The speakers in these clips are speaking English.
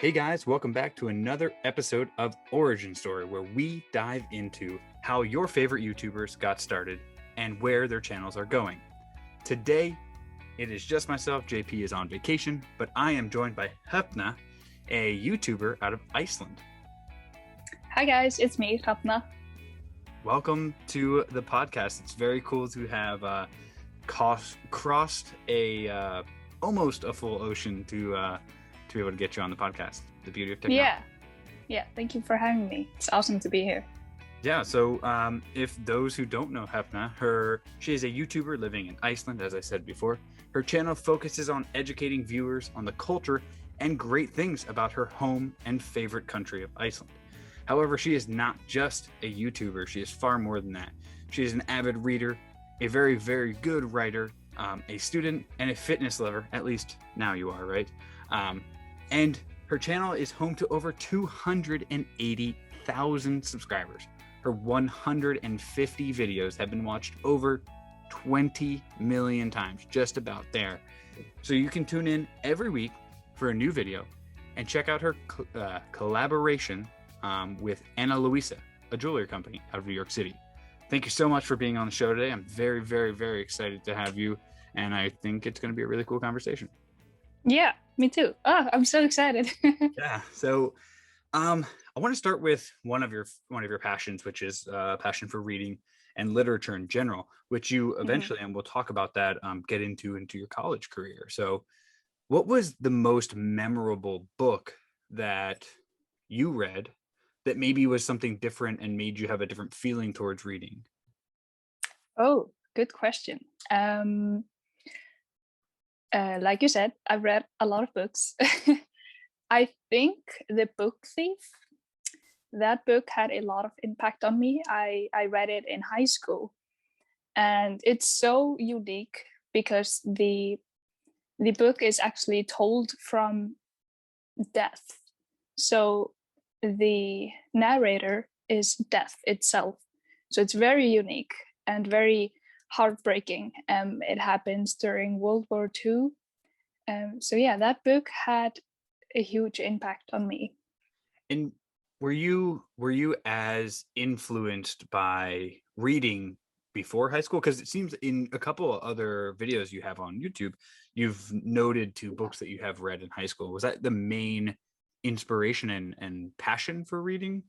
Hey guys, welcome back to another episode of Origin Story, where we dive into how your favorite YouTubers got started and where their channels are going. Today, it is just myself. JP is on vacation, but I am joined by Hepna, a YouTuber out of Iceland. Hi guys, it's me, Hrafna. Welcome to the podcast. It's very cool to have crossed a almost a full ocean to be able to get you on the podcast. The beauty of technology. Yeah. Thank you for having me. It's awesome to be here. Yeah. So, if those who don't know Hepna, she is a YouTuber living in Iceland, as I said before. Her channel focuses on educating viewers on the culture and great things about her home and favorite country of Iceland. However, she is not just a YouTuber. She is far more than that. She is an avid reader, a very, very good writer, a student, and a fitness lover. At least now you are, right? And her channel is home to over 280,000 subscribers. Her 150 videos have been watched over 20 million times, just about there. So you can tune in every week for a new video and check out her collaboration with Ana Luisa, a jewelry company out of New York City. Thank you so much for being on the show today. I'm very, very, very excited to have you, and I think it's going to be a really cool conversation. Yeah, me too. Oh, I'm so excited. Yeah. So, I want to start with one of your passions, which is passion for reading and literature in general, which you eventually, and we'll talk about that, get into your college career. So, what was the most memorable book that you read that maybe was something different and made you have a different feeling towards reading? Oh, good question. Like you said, I've read a lot of books. I think The Book Thief, that book had a lot of impact on me. I read it in high school, and it's so unique because the book is actually told from death. So the narrator is death itself. So it's very unique and very heartbreaking. It happens during World War II. So yeah, that book had a huge impact on me. And were you as influenced by reading before high school? Because it seems in a couple of other videos you have on YouTube, you've noted two books that you have read in high school. Was that the main inspiration and passion for reading?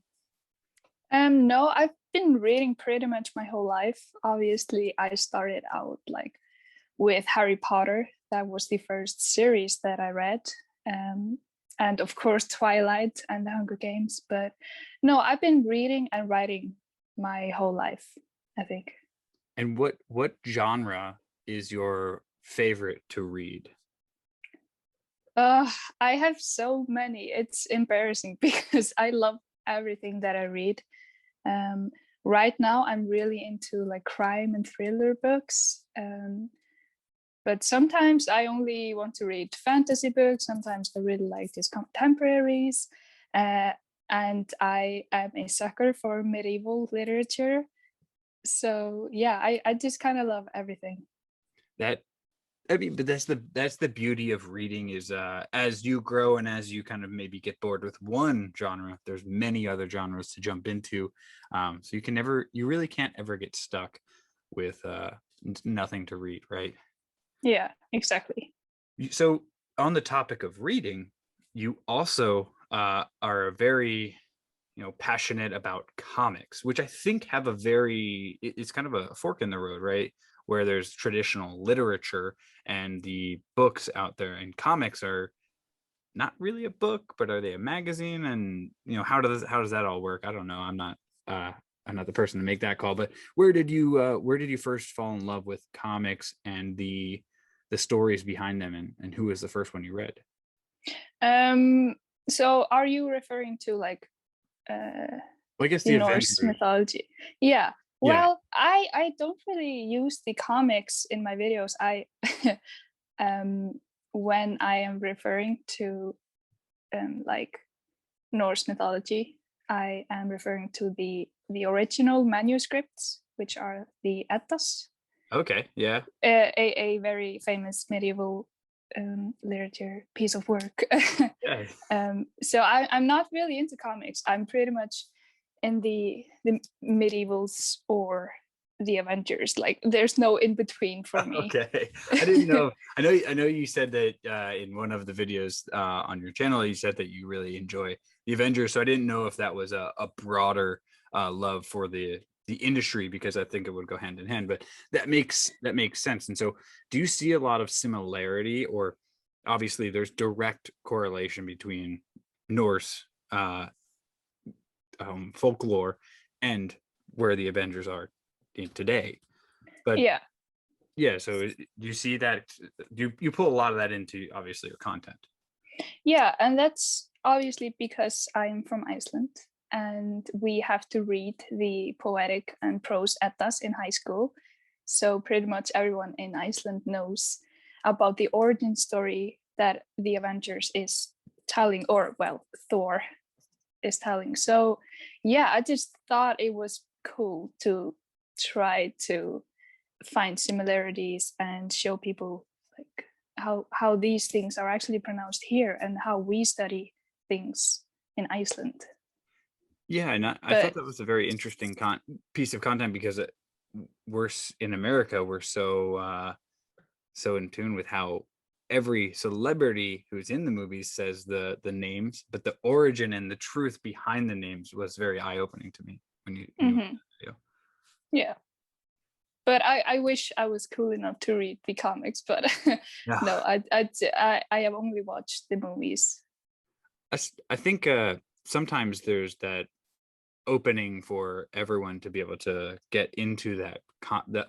No, I've been reading pretty much my whole life. Obviously, I started out like with Harry Potter. That was the first series that I read. And of course, Twilight and The Hunger Games. But no, I've been reading and writing my whole life, I think. And what genre is your favorite to read? I have so many. It's embarrassing because I love everything that I read. Right now, I'm really into like crime and thriller books. But sometimes I only want to read fantasy books. Sometimes I really like these contemporaries. And I am a sucker for medieval literature. So yeah, I just kind of love everything. But that's the beauty of reading is as you grow and as you kind of maybe get bored with one genre, there's many other genres to jump into. So you really can't ever get stuck with nothing to read, right? Yeah, exactly. So on the topic of reading, you also are very passionate about comics, which I think have it's kind of a fork in the road, right? Where there's traditional literature and the books out there, and comics are not really a book, but are they a magazine? And how does that all work? I don't know. I'm not the person to make that call. But where did you first fall in love with comics and the stories behind them, and who was the first one you read? So are you referring to like Well, I guess the the Norse Avengers. mythology? Yeah. Yeah. Well, I don't really use the comics in my videos. I when I am referring to like Norse mythology, I am referring to the original manuscripts, which are the Eddas. Okay. Yeah. A very famous medieval literature piece of work. Yeah. So I'm not really into comics. I'm pretty much in the medievals or the Avengers. Like there's no in between for me. Okay. I didn't know. I know you said that in one of the videos on your channel, you said that you really enjoy the Avengers. So I didn't know if that was a broader love for the industry, because I think it would go hand in hand. But that makes sense. And so, do you see a lot of similarity, or obviously there's direct correlation between Norse folklore and where the Avengers are in today? But Yeah. yeah, so you see that you pull a lot of that into obviously your content. Yeah, and that's obviously because I'm from Iceland and we have to read the poetic and prose Eddas in high school. So pretty much everyone in Iceland knows about the origin story that the Avengers is telling, or well, Thor is telling. So yeah, I just thought it was cool to try to find similarities and show people like how these things are actually pronounced here and how we study things in Iceland. Yeah, and I thought But that was a very interesting piece of content, because we're in America, we're so in tune with how every celebrity who's in the movies says the names, but the origin and the truth behind the names was very eye-opening to me when you yeah, but I wish I was cool enough to read the comics, but yeah. no, I have only watched the movies. I think sometimes there's that opening for everyone to be able to get into that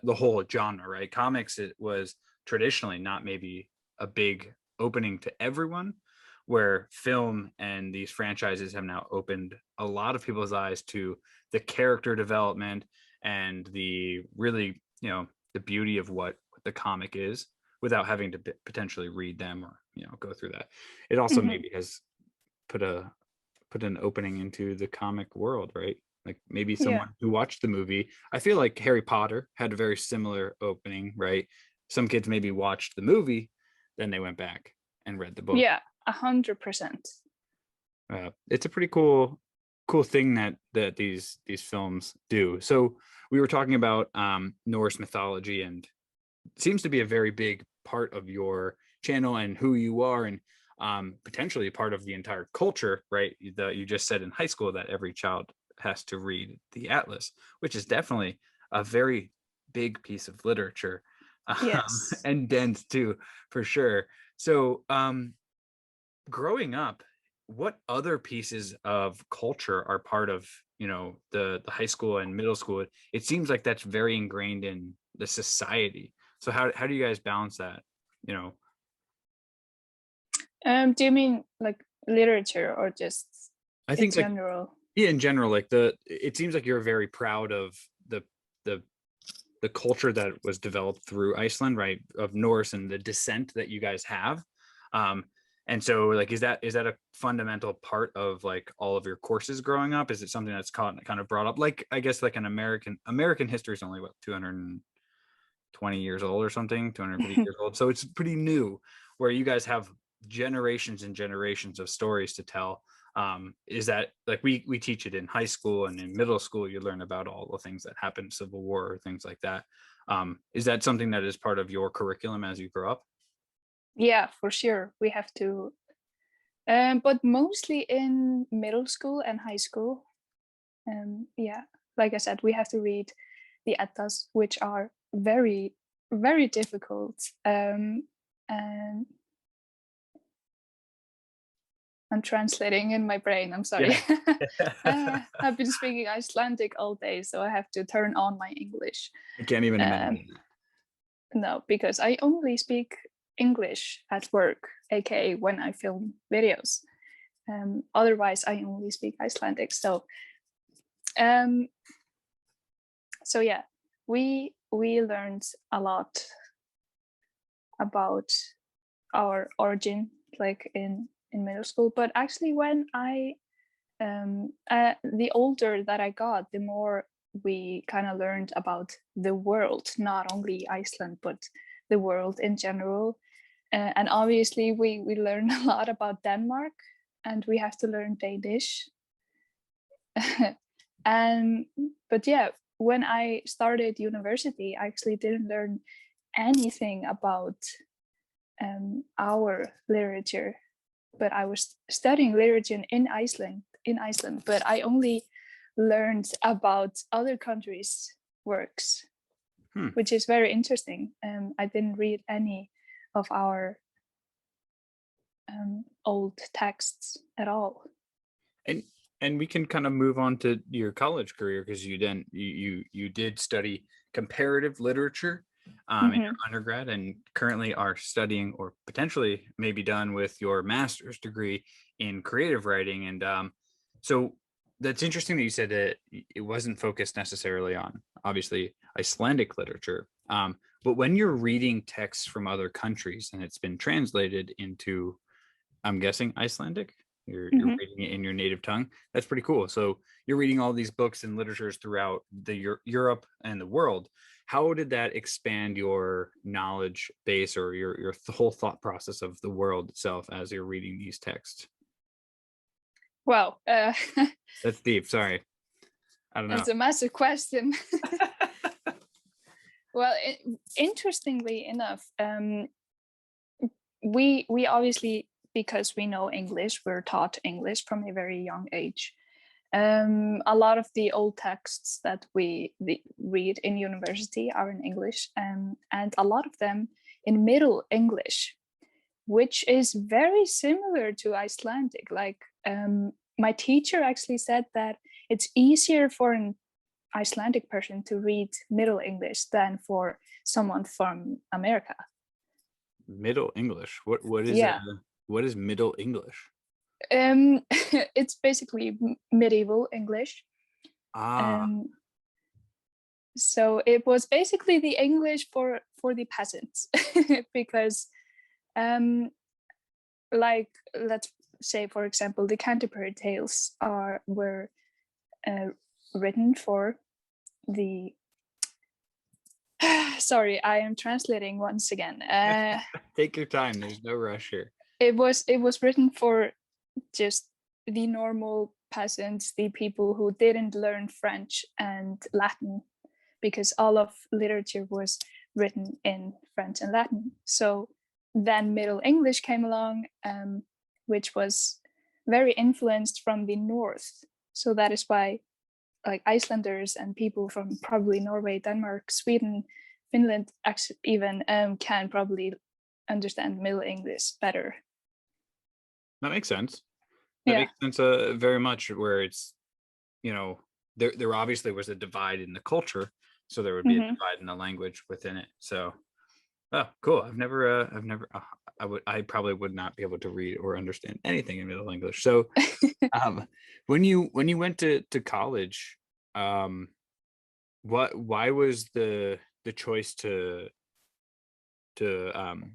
the whole genre, right? Comics, it was traditionally not maybe a big opening to everyone, where film and these franchises have now opened a lot of people's eyes to the character development and the really, the beauty of what the comic is, without having to potentially read them or go through that. It also maybe has put an opening into the comic world, right? Like maybe Yeah, someone who watched the movie. I feel like Harry Potter had a very similar opening, right? Some kids maybe watched the movie, then they went back and read the book. yeah, 100%. It's a pretty cool thing that these films do. So we were talking about Norse mythology, and it seems to be a very big part of your channel and who you are, and potentially part of the entire culture, right? You just said in high school that every child has to read the Atlas, which is definitely a very big piece of literature, Yes. and dense too, for sure. So growing up, what other pieces of culture are part of the high school and middle school? It seems like that's very ingrained in the society. So how do you guys balance that? Do you mean like literature or just I in think, like, general? yeah, in general, like it seems like you're very proud of the the culture that was developed through Iceland, right? Of Norse and the descent that you guys have. Um, and so, like, is that a fundamental part of like all of your courses growing up? Is it something that's kind of brought up? Like, I guess like an American history is only what, 220 years old or something, 250 years old. So it's pretty new, where you guys have generations and generations of stories to tell. Is that like we teach it in high school, and in middle school you learn about all the things that happened, Civil War or things like that. Is that something that is part of your curriculum as you grow up? Yeah, for sure. We have to, but mostly in middle school and high school. Yeah, like I said, we have to read the Eddas, which are very, very difficult. And I'm translating in my brain. I'm sorry. Yeah. I've been speaking Icelandic all day, so I have to turn on my English. I can't even Um, imagine. no, because I only speak English at work, aka when I film videos. Otherwise, I only speak Icelandic. Um, so yeah, we learned a lot about our origin, like in middle school. But actually, when the older that I got, the more we kind of learned about the world, not only Iceland, but the world in general. And obviously we learn a lot about Denmark, and we have to learn Danish. But yeah, when I started university, I actually didn't learn anything about our literature, but I was studying literature in Iceland, but I only learned about other countries' works, which is very interesting. I didn't read any of our old texts at all. And we can kind of move on to your college career, because you did study comparative literature in your undergrad, and currently are studying, or potentially maybe done with, your master's degree in creative writing. And so that's interesting that you said that it wasn't focused necessarily on, obviously, Icelandic literature. But when you're reading texts from other countries and it's been translated into, I'm guessing, Icelandic, you're reading it in your native tongue. That's pretty cool. So you're reading all these books and literatures throughout Europe and the world. How did that expand your knowledge base, or your whole thought process of the world itself as you're reading these texts? Wow. That's deep. Sorry. I don't know. It's a massive question. Well, interestingly enough, we obviously, because we know English, we're taught English from a very young age. A lot of the old texts that we read in university are in English, and a lot of them in Middle English, which is very similar to Icelandic. Like, my teacher actually said that it's easier for an Icelandic person to read Middle English than for someone from America. Middle English. What is Yeah. what is Middle English? It's basically medieval English. So it was basically the English for the peasants, because like, let's say, for example, the Canterbury Tales were written for the sorry, I am translating once again. Take your time, there's no rush here. It was written for just the normal peasants, the people who didn't learn French and Latin, because all of literature was written in French and Latin. So then Middle English came along, which was very influenced from the North. So that is why, like, Icelanders and people from probably Norway, Denmark, Sweden, Finland, even can probably understand Middle English better. That makes sense. That makes sense very much, where it's, there obviously was a divide in the culture, so there would be a divide in the language within it. So, oh, cool. I probably would not be able to read or understand anything in Middle English. So, when you went to college, why was the choice to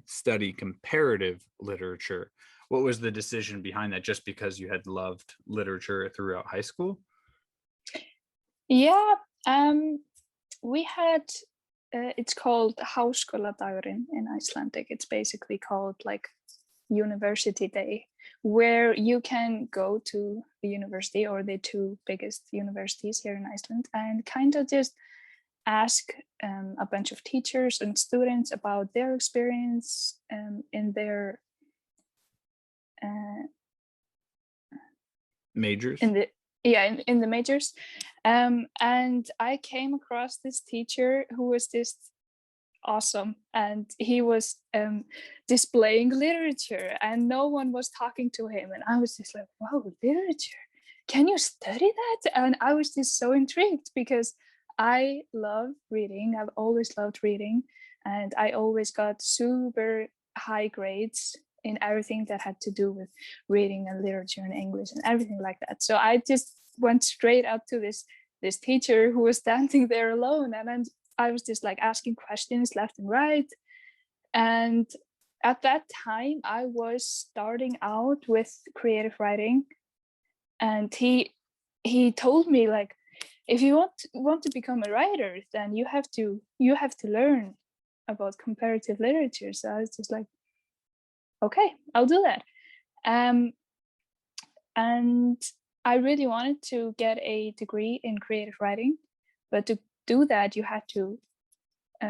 study comparative literature? What was the decision behind that? Just because you had loved literature throughout high school? Yeah, we had, it's called Háskóladagurinn in Icelandic. It's basically called like University Day, where you can go to the university, or the two biggest universities here in Iceland, and kind of just ask a bunch of teachers and students about their experience in their majors. In the majors. And I came across this teacher who was just awesome, and he was displaying literature, and no one was talking to him, and I was just like, wow, literature, can you study that? And I was just so intrigued, because I love reading. I've always loved reading, and I always got super high grades in everything that had to do with reading and literature and English and everything like that. So I just went straight up to this teacher who was standing there alone, and I was just like asking questions left and right. And at that time, I was starting out with creative writing, and he told me, like, if you want to become a writer, then you have to learn about comparative literature. So I was just like, okay, I'll do that. Um, and I really wanted to get a degree in creative writing, but to do that, you had to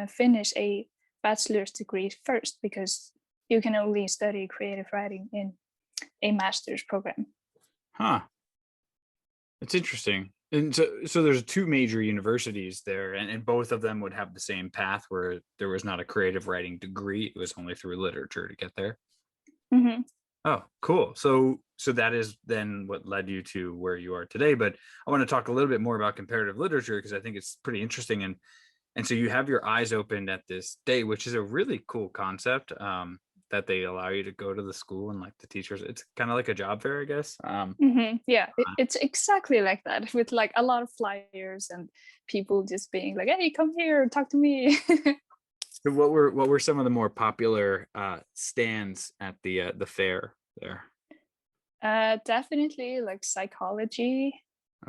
finish a bachelor's degree first, because you can only study creative writing in a master's program. Huh. It's interesting. And so there's two major universities there, and both of them would have the same path where there was not a creative writing degree. It was only through literature to get there. Hmm. Oh, cool. So that is then what led you to where you are today. But I want to talk a little bit more about comparative literature because I think it's pretty interesting. And so you have your eyes opened at this day, which is a really cool concept. That they allow you to go to the school and like the teachers. It's kind of like a job fair, I guess. Yeah, it's exactly like that, with like a lot of flyers and people just being like, "Hey, come here, talk to me." So what were some of the more popular stands at the fair there? Definitely like psychology,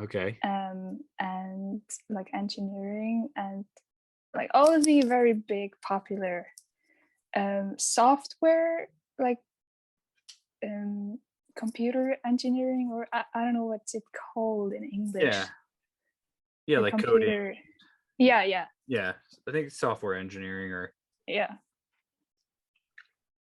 Okay. and like engineering, and like all of the very big popular software, like um, computer engineering, or I don't know what's it called in Yeah. English. Yeah, The like coding. computer. Yeah, yeah, Yeah. I think it's software engineering or yeah.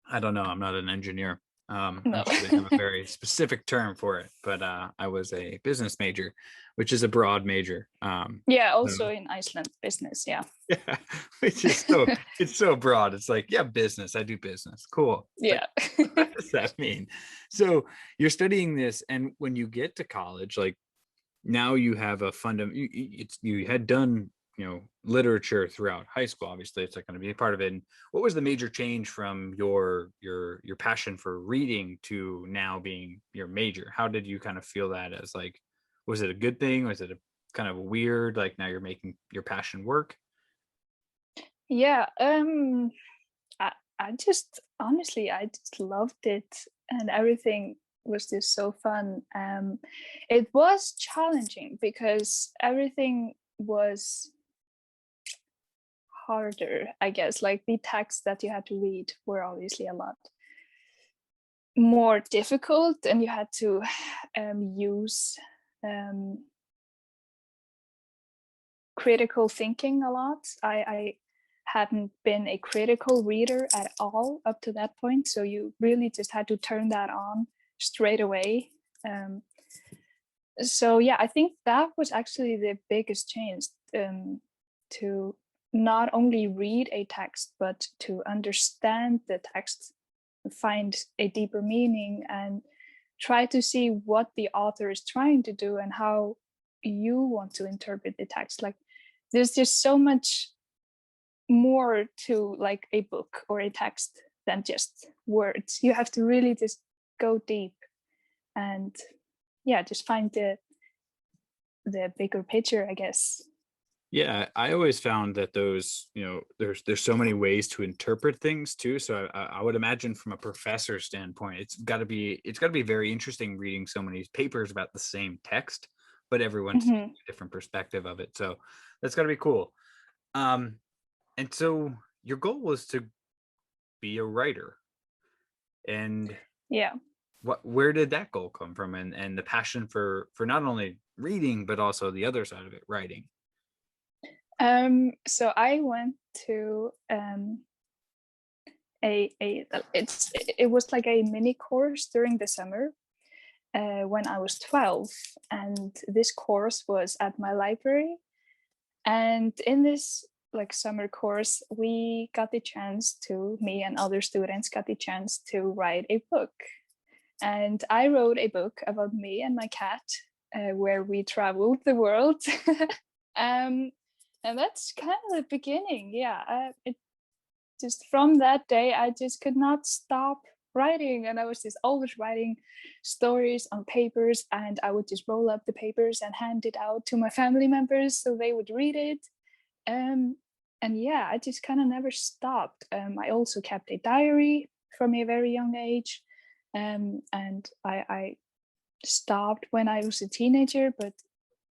I don't know. I'm not an engineer. No. I'm sure they have a very specific term for it, but I was a business major, which is a broad major. Yeah, So, also in Iceland, business. Yeah. yeah, which is so it's so broad. It's like, yeah, business. I do business. Cool. It's like, Yeah. what does that mean? So you're studying this, and when you get to college, like now you have a you had done literature throughout high school. Obviously it's not going to be a part of it. And what was the major change from your passion for reading to now being your major? How did you kind of feel that as, like, was it a good thing? Was it a kind of weird, like now you're making your passion work? Yeah. I, I just honestly, I just loved it, and everything was just so fun. It was challenging because everything was harder, I guess. Like the texts that you had to read were obviously a lot more difficult, and you had to use um, critical thinking a lot. I hadn't been a critical reader at all up to that point, so you really just had to turn that on straight away. Um, so yeah, I think that was actually the biggest change, to not only read a text but to understand the text, find a deeper meaning, and try to see what the author is trying to do and how you want to interpret the text. Like there's just so much more to like a book or a text than just words. You have to really just go deep and yeah, just find the bigger picture, I guess. Yeah, I always found that those, there's so many ways to interpret things too. So I would imagine from a professor standpoint, it's got to be very interesting reading so many papers about the same text, but everyone's taking Hmm. a different perspective of it. So that's got to be cool. Um, and so your goal was to be a writer, and Yeah. where did that goal come from, and the passion for not only reading but also the other side of it, writing? So I went to it was like a mini course during the summer when I was 12, and this course was at my library. And in this like summer course, me and other students got the chance to write a book. And I wrote a book about me and my cat, where we traveled the world. um, and that's kind of the beginning. Yeah, it just from that day, I just could not stop writing, and I was just always writing stories on papers, and I would just roll up the papers and hand it out to my family members so they would read it. Um, and yeah, I just kind of never stopped. I also kept a diary from a very young age, and I stopped when I was a teenager, but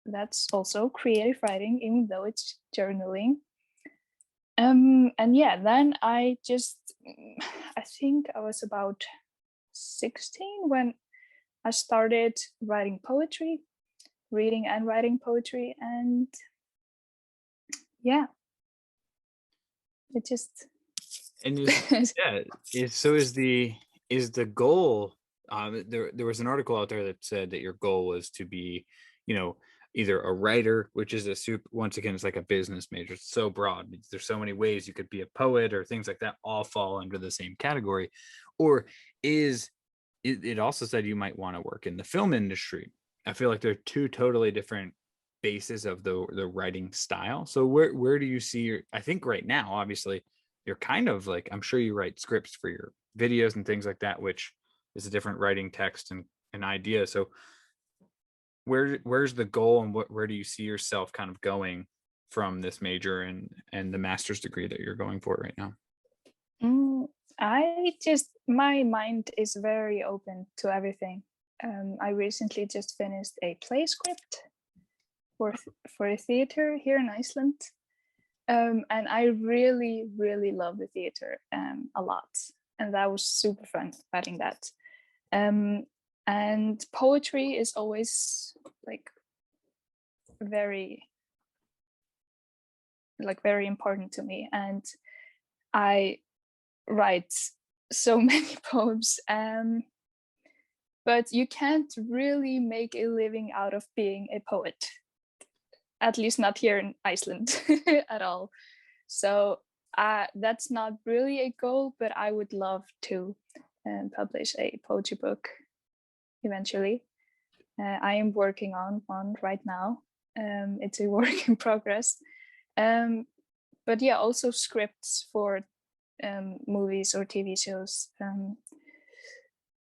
that's also creative writing, even though it's journaling. And yeah, then I just, I think I was about 16 when I started writing poetry, reading and writing poetry, and yeah, it just And yeah, is the goal, there was an article out there that said that your goal was to be, you know, either a writer, which is a super, once again, it's like a business major, it's so broad, there's so many ways you could be a poet or things like that, all fall under the same category, or is it also said you might want to work in the film industry. I feel like they're two totally different bases of the writing style. So where do you see your, I think right now, obviously, you're kind of like, I'm sure you write scripts for your videos and things like that, which is a different writing text and an idea. So where's the goal, and where do you see yourself kind of going from this major and the master's degree that you're going for right now? Mm, I just, my mind is very open to everything. I recently just finished a play script for a theater here in Iceland, and I really, really love the theater a lot, and that was super fun writing that. Um, and poetry is always like very, very important to me, and I write so many poems. But you can't really make a living out of being a poet, at least not here in Iceland at all. So that's not really a goal, but I would love to publish a poetry book eventually. I am working on one right now. It's a work in progress. But yeah, also scripts for movies or TV shows.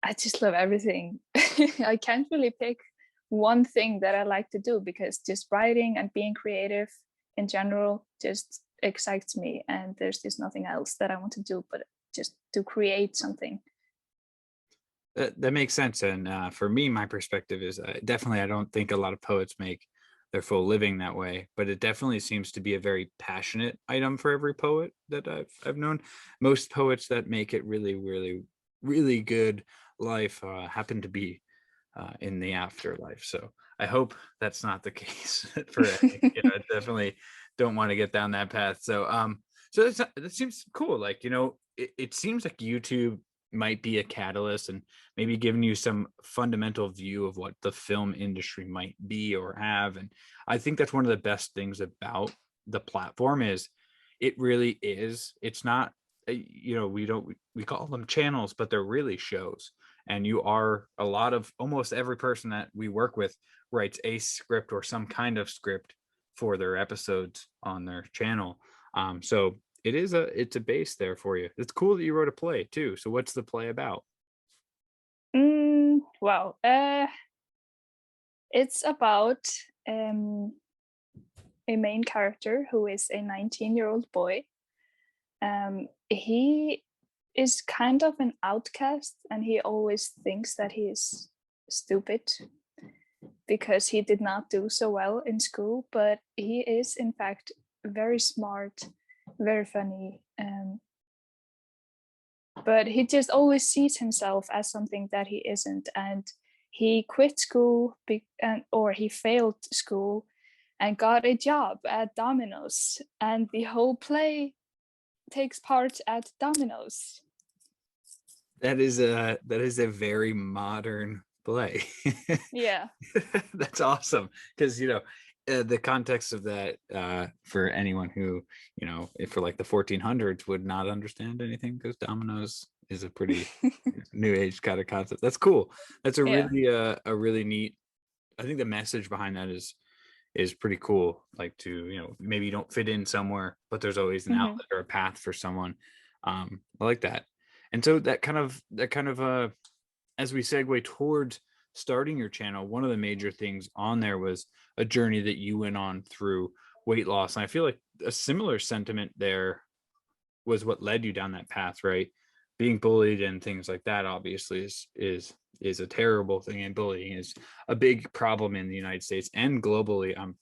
I just love everything. I can't really pick one thing that I like to do, because just writing and being creative in general just excites me, and there's just nothing else that I want to do but just to create something. That makes sense. And for me, my perspective is, definitely, I don't think a lot of poets make their full living that way, but it definitely seems to be a very passionate item for every poet that I've known. Most poets that make it really, really, really good life happen to be in the afterlife. So I hope that's not the case for any. I definitely don't want to get down that path. So so that seems cool. Like, it seems like YouTube might be a catalyst and maybe giving you some fundamental view of what the film industry might be or have. And I think that's one of the best things about the platform is it really is. It's not, we call them channels, but they're really shows. And you are, a lot of, almost every person that we work with writes a script or some kind of script for their episodes on their channel. So it's a base there for you. It's cool that you wrote a play too. So what's the play about? Wow. It's about a main character who is a 19-year-old boy. He is kind of an outcast, and he always thinks that he is stupid because he did not do so well in school, but he is in fact very smart, very funny. But he just always sees himself as something that he isn't, and he quit school or he failed school and got a job at Domino's, and the whole play takes part at Domino's. That is a very modern play. Yeah. That's awesome, because the context of that, for anyone who, if for like the 1400s would not understand anything, because dominoes is a pretty new age kind of concept. That's cool. That's Yeah. a really neat. I think the message behind that is pretty cool. Like, to, maybe you don't fit in somewhere, but there's always an Hmm. outlet or a path for someone. I like that. And so that kind of as we segue towards starting your channel, one of the major things on there was a journey that you went on through weight loss. And I feel like a similar sentiment there was what led you down that path, right? Being bullied and things like that obviously is a terrible thing, and bullying is a big problem in the United States and globally, I'm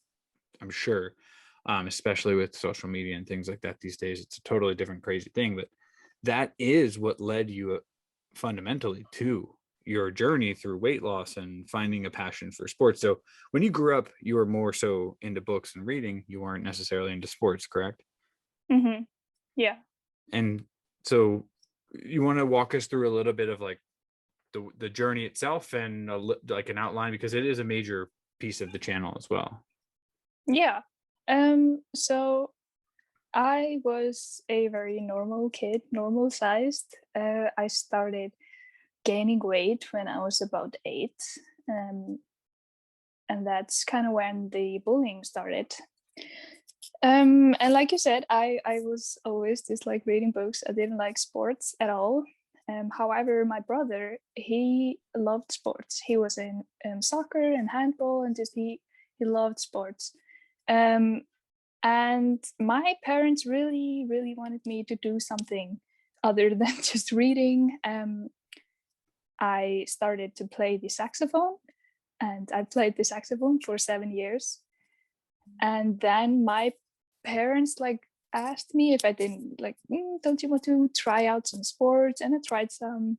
sure. especially with social media and things like that these days. It's a totally different crazy thing, but that is what led you fundamentally to your journey through weight loss and finding a passion for sports. So when you grew up, you were more so into books and reading. You weren't necessarily into sports, correct? Mm-hmm. Yeah. And so you want to walk us through a little bit of like the journey itself and like an outline, because it is a major piece of the channel as well. Yeah. So I was a very normal kid, normal sized. I started gaining weight when I was about 8. Um, and that's kind of when the bullying started. And like you said, I was always just like reading books. I didn't like sports at all. However, my brother, he loved sports. He was in soccer and handball, and just he loved sports. Um, and my parents really, really wanted me to do something other than just reading. I started to play the saxophone, and I played the saxophone for 7 years. And then my parents like asked me if I didn't like, don't you want to try out some sports? And I tried some.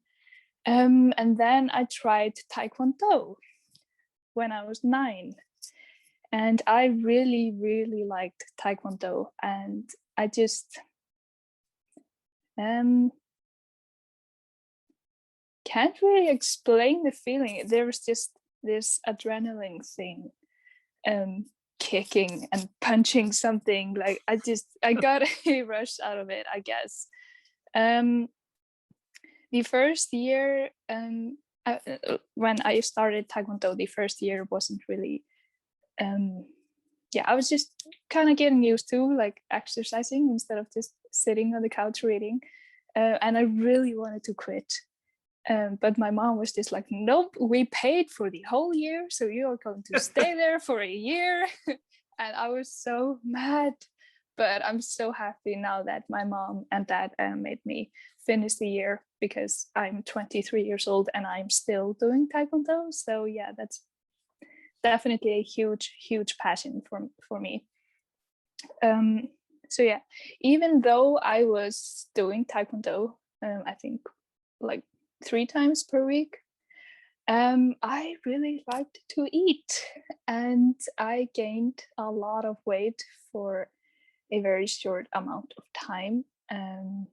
And then I tried Taekwondo when I was 9. And I really, really liked Taekwondo. And I just can't really explain the feeling. There was just this adrenaline thing, kicking and punching something. Like I got a rush out of it, I guess. The first year, when I started Taekwondo, the first year wasn't really. I was just kind of getting used to like exercising instead of just sitting on the couch reading, and I really wanted to quit. But my mom was just like, nope, we paid for the whole year, so you're going to stay there for a year. And I was so mad. But I'm so happy now that my mom and dad made me finish the year, because I'm 23 years old and I'm still doing Taekwondo. So yeah, that's definitely a huge, huge passion for me. So yeah, even though I was doing Taekwondo, I think like 3 times per week, I really liked to eat, and I gained a lot of weight for a very short amount of time. And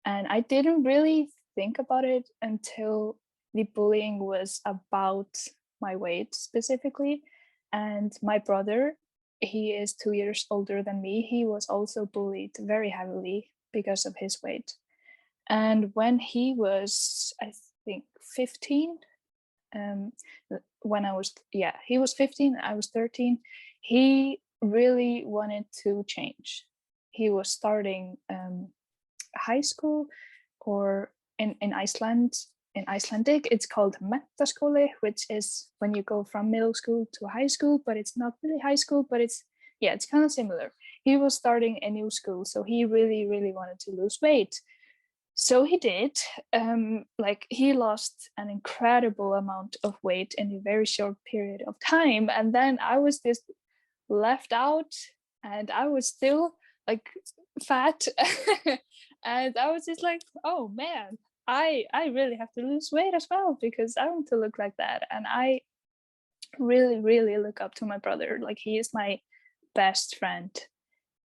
I didn't really think about it until the bullying was about my weight specifically. And my brother, he is 2 years older than me, he was also bullied very heavily because of his weight. And when he was, I think, 15, when I was, he was 15, I was 13, he really wanted to change. He was starting high school, or in Iceland, in Icelandic, it's called mentaskóli, which is when you go from middle school to high school, but it's not really high school, but it's kind of similar. He was starting a new school, so he really, really wanted to lose weight. So he did. Like he lost an incredible amount of weight in a very short period of time, and then I was just left out, and I was still like fat. And I was just like, oh man, I really have to lose weight as well, because I want to look like that. And I really, really look up to my brother. Like he is my best friend,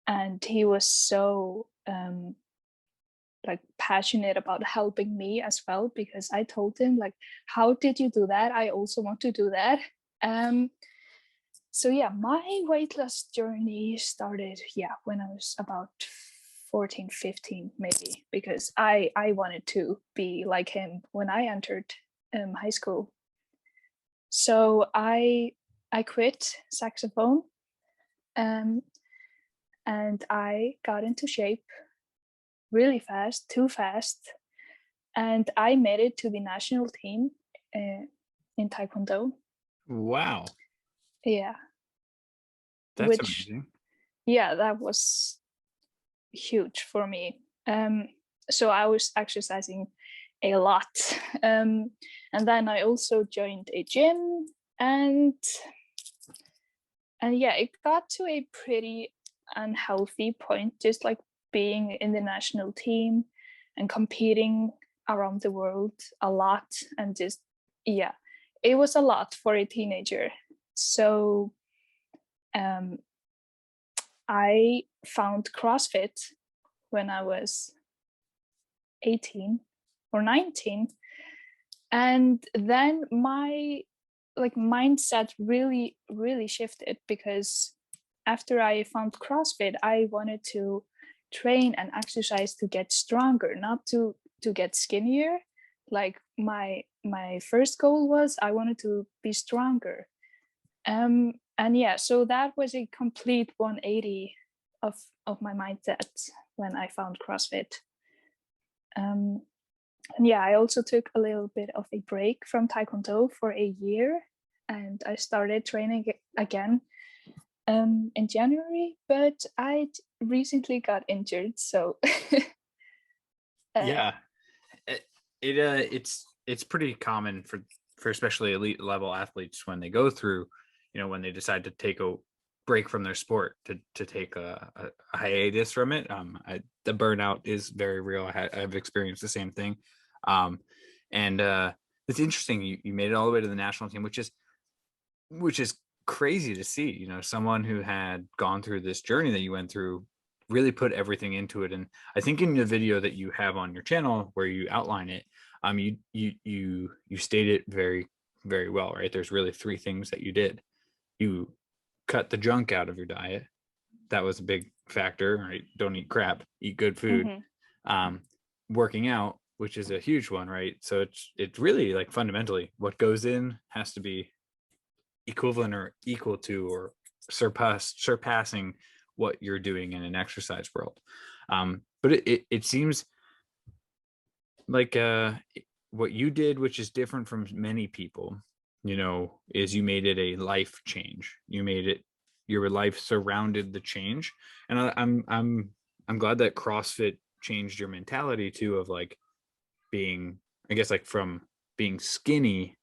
and he was so like passionate about helping me as well, because I told him like, how did you do that? I also want to do that. So yeah, my weight loss journey started when I was about 14, 15 maybe, because I wanted to be like him when I entered high school. So I quit saxophone, and I got into shape really fast, too fast, and I made it to the national team in Taekwondo. Wow, Yeah, that's which amazing. that was huge for me. So I was exercising a lot, and then I also joined a gym, and And yeah, it got to a pretty unhealthy point, just like being in the national team and competing around the world a lot, and just, yeah, it was a lot for a teenager. So I found CrossFit when I was 18 or 19, and then my mindset really shifted, because after I found CrossFit, I wanted to train and exercise to get stronger, not to get skinnier. Like my first goal was I wanted to be stronger. And yeah, so that was a complete 180 of my mindset when I found CrossFit. And yeah, I also took a little bit of a break from Taekwondo for a year, and I started training again in January, but I recently got injured, so Yeah, it's pretty common for especially elite level athletes when they go through, when they decide to take a break from their sport, to take a hiatus from it. The burnout is very real. I've experienced the same thing. And it's interesting, you made it all the way to the national team, which is crazy to see. Someone who had gone through this journey that you went through really put everything into it. And I think in the video that you have on your channel where you outline it, you state it very, very well, right? There's really three things that you did. You cut the junk out of your diet. That was a big factor, right? Don't eat crap, eat good food. mhm, Working out, which is a huge one, right? So it's really like fundamentally what goes in has to be equivalent or equal to or surpassing what you're doing in an exercise world. But it seems like what you did, which is different from many people, is you made it a life change. You made it, your life surrounded the change. And I'm glad that CrossFit changed your mentality too, of like being, I guess, like from being skinny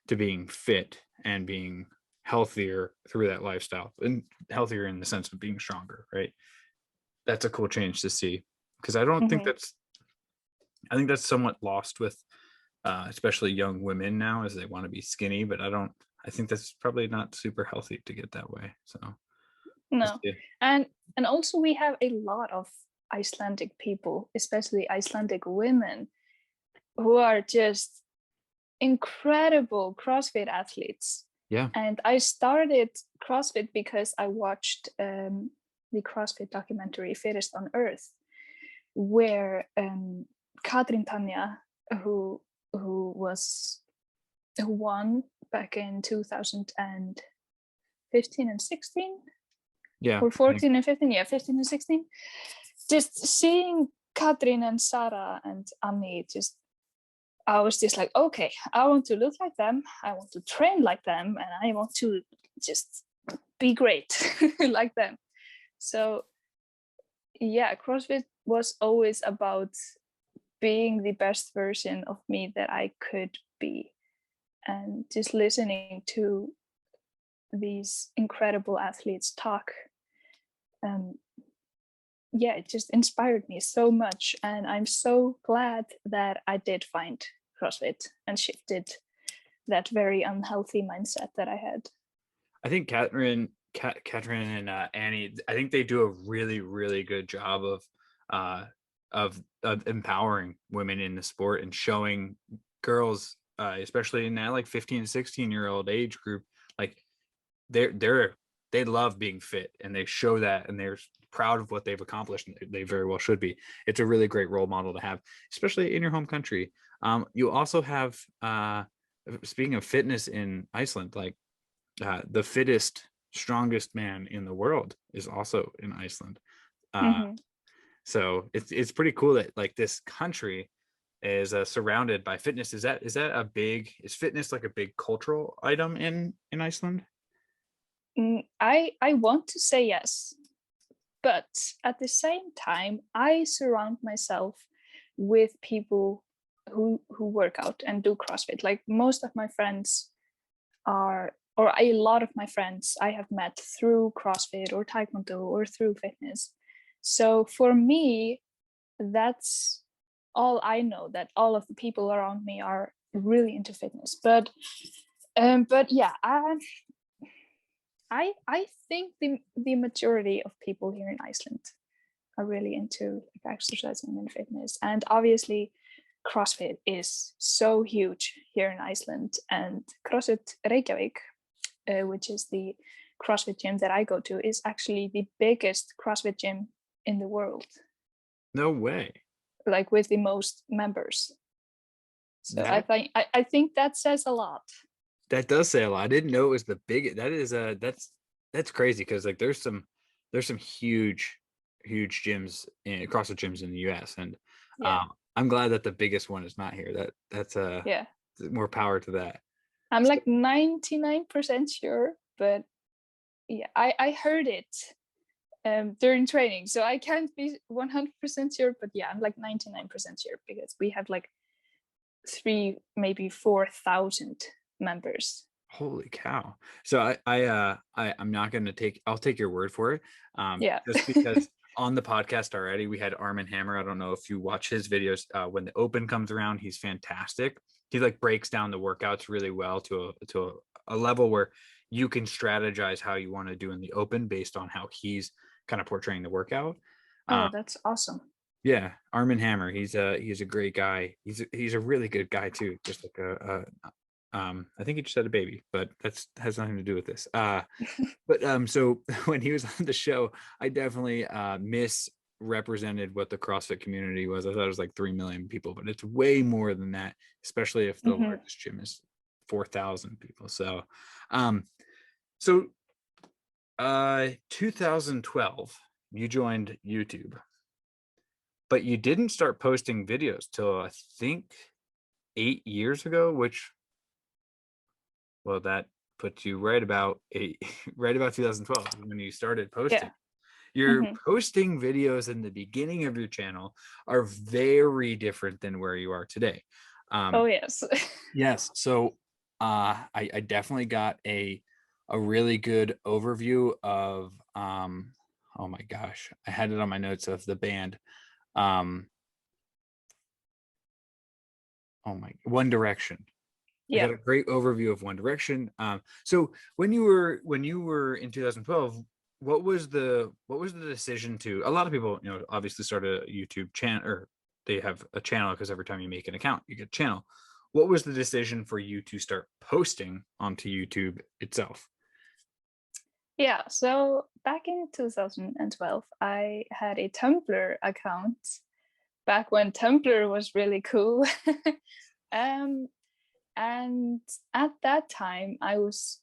to being fit and being healthier through that lifestyle, and healthier in the sense of being stronger, right? That's a cool change to see, because mhm. I think that's somewhat lost with especially young women now, as they want to be skinny, but I think that's probably not super healthy to get that way. So we'll No, see. and also we have a lot of Icelandic people, especially Icelandic women, who are just incredible CrossFit athletes. Yeah. And I started CrossFit because I watched the CrossFit documentary Fittest on Earth, where Katrin Tanya, who was who won back in 2015 and 16, Yeah. or 14 and 15, yeah, 15 and 16. Just seeing Katrin and Sarah and Annie, just I was just like, okay, I want to look like them, I want to train like them, and I want to just be great like them. So yeah, CrossFit was always about being the best version of me that I could be, and just listening to these incredible athletes talk. Um, yeah, it just inspired me so much, and I'm so glad that I did find CrossFit and shifted that very unhealthy mindset that I had. I think Catherine and Annie, I think they do a really, really good job uh, of empowering women in the sport and showing girls, especially in that like 15 to 16-year-old age group, like they're they love being fit, and they show that, and they're proud of what they've accomplished, and they very well should be. It's a really great role model to have, especially in your home country. You also have, speaking of fitness in Iceland, like the fittest, strongest man in the world is also in Iceland. Uh, Mm-hmm. so it's pretty cool that like this country is surrounded by fitness. Is fitness like a big cultural item in Iceland? I want to say yes, but at the same time, I surround myself with people who work out and do CrossFit. Like most of my friends are or a lot of my friends I have met through CrossFit or Taekwondo or through fitness. So for me, that's all I know, that all of the people around me are really into fitness. But yeah, I think the majority of people here in Iceland are really into like exercising and fitness. And obviously CrossFit is so huge here in Iceland, and CrossFit Reykjavik, which is the CrossFit gym that I go to, is actually the biggest CrossFit gym in the world. No way. Like with the most members. So That I think that says a lot. that does say a lot. I didn't know it was the biggest. That is that's crazy, because like there's some huge gyms in CrossFit gyms in the US, and Yeah. I'm glad that the biggest one is not here. That's Yeah. more power to that. I'm So, like 99% sure, but yeah, I heard it during training, so I can't be 100% sure, but yeah, I'm like 99% sure, because we have like 3, maybe 4,000 members. holy cow. So I'm not going to I'll take your word for it. Yeah. Just because on the podcast already we had Armin Hammer. I don't know if you watch his videos. When the open comes around, he's fantastic. He like breaks down the workouts really well to a level where you can strategize how you want to do in the open based on how he's kind of portraying the workout. Oh, Um, that's awesome. yeah, Armin Hammer. He's a great guy. He's a really good guy too. Just like I think he just had a baby, but that's has nothing to do with this. But so when he was on the show, I definitely misrepresented what the CrossFit community was. I thought it was like 3 million people, but it's way more than that, especially if the Mm-hmm. largest gym is 4,000 people. So um so 2012 you joined YouTube, but you didn't start posting videos till I think 8 years ago, which, well, that puts you right about right about 2012 when you started Yeah. posting. Your Mm-hmm. posting videos in the beginning of your channel are very different than where you are today. Oh yes. Yes, so I definitely got a really good overview of oh my gosh, I had it on my notes of the band. Um, oh my, One Direction. I Yeah. got a great overview of One Direction. So when you were in 2012, what was the decision to? A lot of people, obviously start a YouTube channel, or they have a channel because every time you make an account, you get a channel. What was the decision for you to start posting onto YouTube itself? Yeah. So back in 2012, I had a Tumblr account, back when Tumblr was really cool. um, and at that time, I was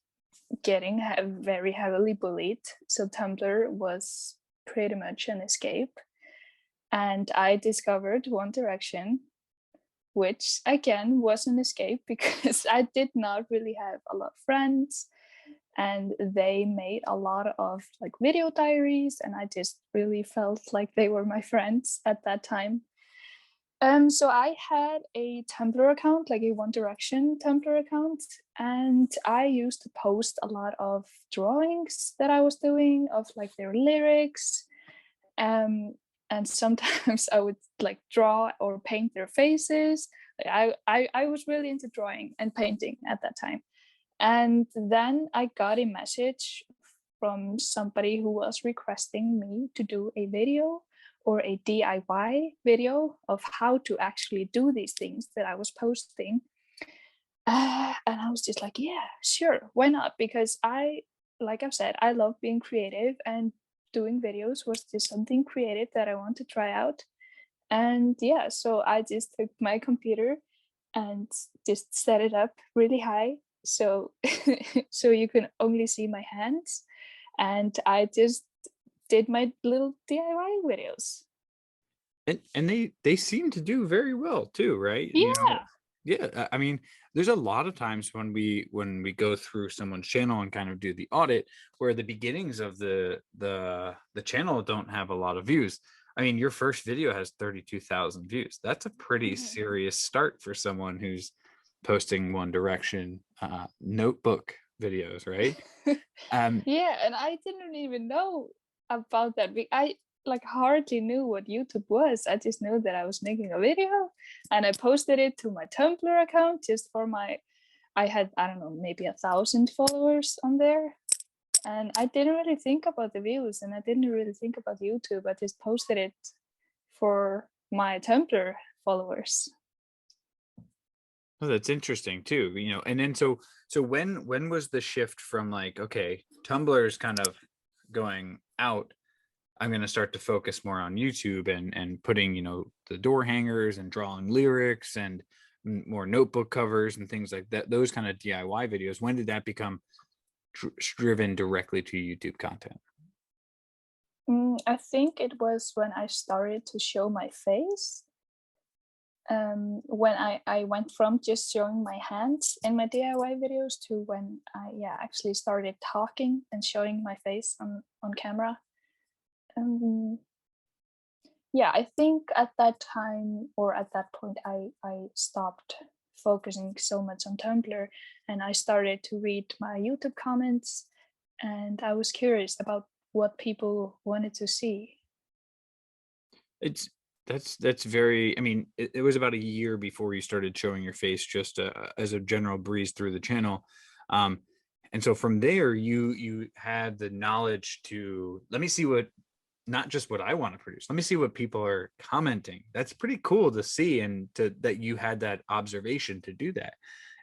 getting very heavily bullied. So Tumblr was pretty much an escape. And I discovered One Direction, which again was an escape because I did not really have a lot of friends, and they made a lot of like video diaries, and I just really felt like they were my friends at that time. So I had a Tumblr account, like a One Direction Tumblr account, and I used to post a lot of drawings that I was doing of like their lyrics. Um, and sometimes I would like draw or paint their faces. I was really into drawing and painting at that time. And then I got a message from somebody who was requesting me to do a video or a DIY video of how to actually do these things that I was posting. And I was just like, yeah, sure, why not? Because like I've said, I love being creative, and doing videos was just something creative that I want to try out. And yeah, so I just took my computer and just set it up really high, so so you can only see my hands, and I just did my little DIY videos. And they seem to do very well too, right? Yeah. Yeah. I mean, there's a lot of times when we go through someone's channel and kind of do the audit, where the beginnings of the channel don't have a lot of views. I mean, your first video has 32,000 views. That's a pretty Mhm. serious start for someone who's posting One Direction notebook videos, right? Um, Yeah, and I didn't even know about that. I like hardly knew what YouTube was. I just knew that I was making a video and I posted it to my Tumblr account just for my I had, I don't know, maybe 1,000 followers on there. And I didn't really think about the views and I didn't really think about YouTube. I just posted it for my Tumblr followers. oh, that's interesting too, you know. And then so when was the shift from like, okay, Tumblr is kind of going out, I'm going to start to focus more on YouTube and putting, you know, the door hangers and drawing lyrics and more notebook covers and things like that, those kind of DIY videos. When did that become driven directly to YouTube content? I think it was when I started to show my face. When I went from just showing my hands in my DIY videos to when I actually started talking and showing my face on camera. Um, yeah, I think at that time or at that point I stopped focusing so much on Tumblr and I started to read my YouTube comments and I was curious about what people wanted to see. It's that's very, I mean, it was about a year before you started showing your face just as a general breeze through the channel. Um, and so from there you had the knowledge to, let me see what, not just what I want to produce, let me see what people are commenting. That's pretty cool to see, and to that you had that observation to do that.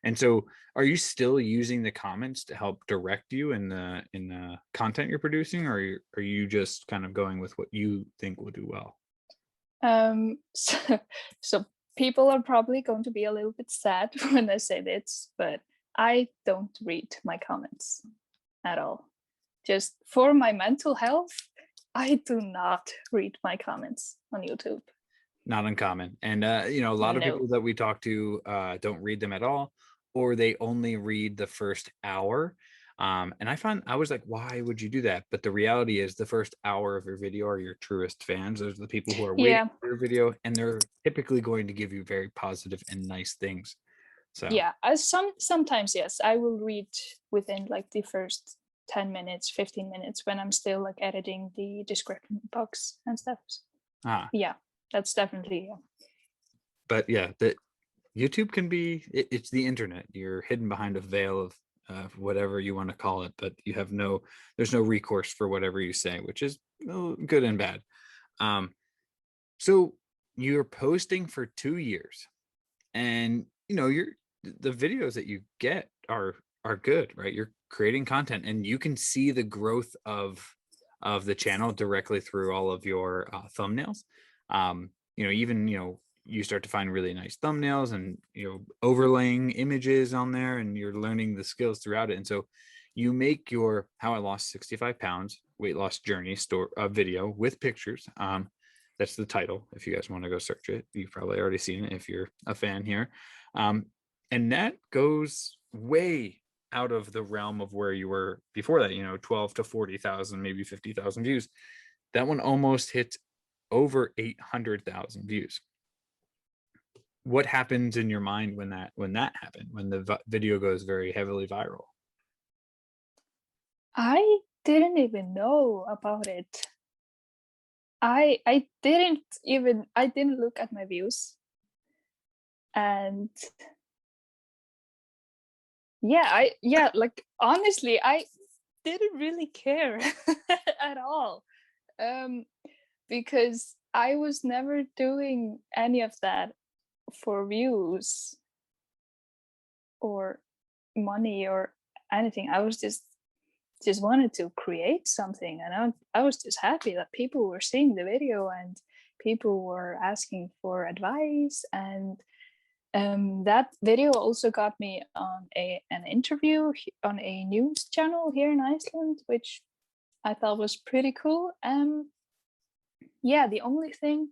And so are you still using the comments to help direct you in the content you're producing, or are you just kind of going with what you think will do well? So, so people are probably going to be a little bit sad when I say this, but I don't read my comments at all. Just for my mental health, I do not read my comments on YouTube. Not uncommon. And you know, a lot of No. people that we talk to don't read them at all, or they only read the first hour. And I find, I was like, why would you do that? But the reality is the first hour of your video are your truest fans. Those are the people who are waiting Yeah, for your video, and they're typically going to give you very positive and nice things. So yeah. Sometimes yes, I will read within like the first 10 minutes, 15 minutes when I'm still like editing the description box and stuff. ah, Yeah, that's definitely but yeah, the YouTube can be, it's the internet. You're hidden behind a veil of whatever you want to call it, but you have no, there's no recourse for whatever you say, which is good and bad. Um, so you're posting for 2 years, and you know you're, the videos that you get are good, right? You're creating content, and you can see the growth of the channel directly through all of your thumbnails. You know, even, you know, you start to find really nice thumbnails and, you know, overlaying images on there, and you're learning the skills throughout it. And so you make your how I lost 65 pounds weight loss journey store video with pictures. That's the title. If you guys want to go search it, you've probably already seen it if you're a fan here. Um, and that goes way out of the realm of where you were before that, you know, 12 to 40,000, maybe 50,000 views. That one almost hit over 800,000 views. What happens in your mind when that happened, when the video goes very heavily viral? I didn't even know about it. I didn't look at my views. And like honestly, I didn't really care at all. Um because I was never doing any of that for views or money or anything. I was just wanted to create something and I was just happy that people were seeing the video and people were asking for advice and that video also got me on an interview on a news channel here in Iceland, which I thought was pretty cool. Yeah, the only thing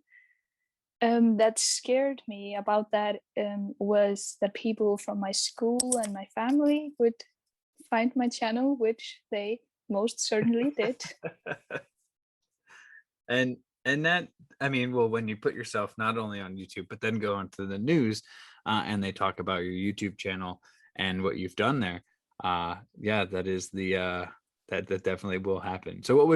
that scared me about that was that people from my school and my family would find my channel, which they most certainly did. and and that, I mean, well, when you put yourself not only on YouTube but then go onto the news, and they talk about your YouTube channel and what you've done there, Yeah, that is the that definitely will happen. So what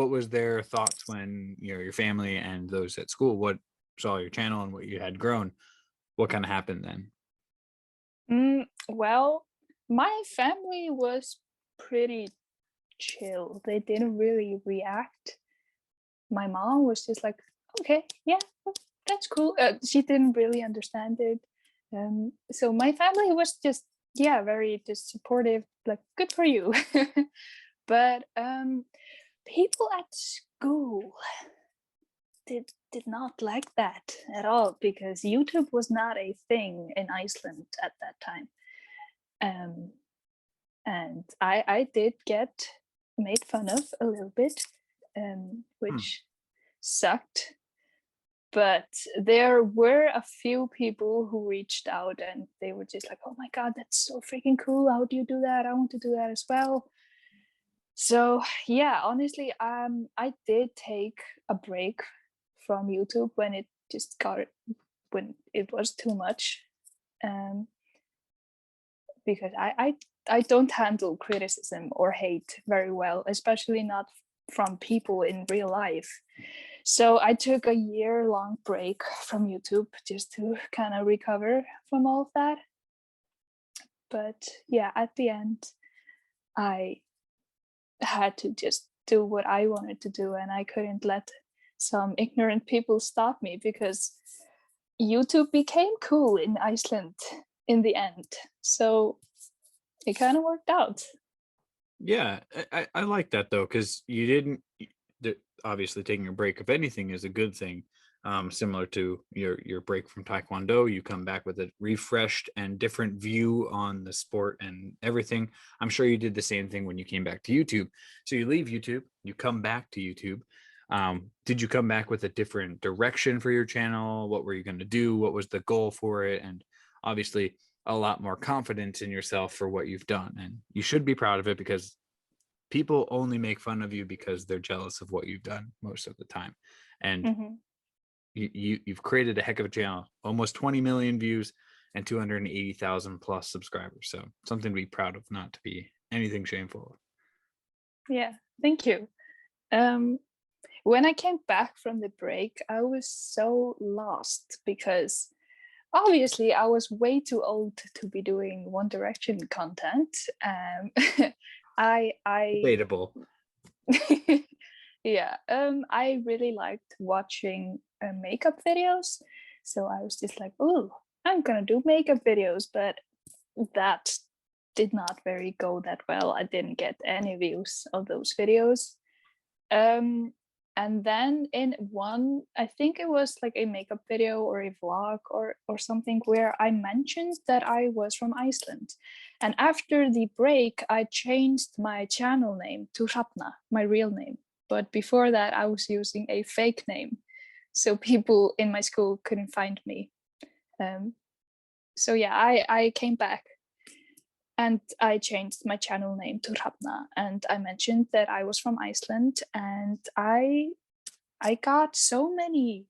was their thoughts when your family and those at school what saw your channel and what you had grown? What kind of happened then? Well, my family was pretty chill. They didn't really react. My mom was just like, okay, yeah, that's cool. She didn't really understand it. So my family was just, yeah, very just supportive, like, good for you. But people at school did not like that at all because YouTube was not a thing in Iceland at that time. Um, and I did get made fun of a little bit, Hmm. which sucked. But there were a few people who reached out and they were just like, "Oh my god, that's so freaking cool! How do you do that? I want to do that as well." So yeah, honestly, I did take a break from YouTube when it just got when it was too much, um, because I don't handle criticism or hate very well, especially not from people in real life. So I took a year-long break from YouTube just to kind of recover from all of that. But yeah, at the end, I had to just do what I wanted to do, and I couldn't let some ignorant people stop me because YouTube became cool in Iceland in the end. So it kind of worked out. Yeah, I like that though, because you didn't obviously taking a break, if anything, is a good thing. Similar to your break from Taekwondo, you come back with a refreshed and different view on the sport and everything. I'm sure you did the same thing when you came back to YouTube. So you leave YouTube, you come back to YouTube. Did you come back with a different direction for your channel? What were you going to do? What was the goal for it? And obviously, a lot more confidence in yourself for what you've done. And you should be proud of it because people only make fun of you because they're jealous of what you've done most of the time. And Mhm. you've created a heck of a channel, almost 20 million views and 280,000 plus subscribers. So something to be proud of, not to be anything shameful of. Yeah, thank you. Um, when I came back from the break, I was so lost because obviously I was way too old to be doing One Direction content. I Debatable. yeah, I really liked watching makeup videos, so I was just like, oh, I'm gonna do makeup videos, but that did not very go that well. I didn't get any views of those videos. Um, and then in one, I think it was like a makeup video or a vlog or something where I mentioned that I was from Iceland. And after the break, I changed my channel name to Hrafna, my real name. But before that, I was using a fake name, so people in my school couldn't find me. Um, so yeah, I came back and I changed my channel name to Hrafna, and I mentioned that I was from Iceland, and I got so many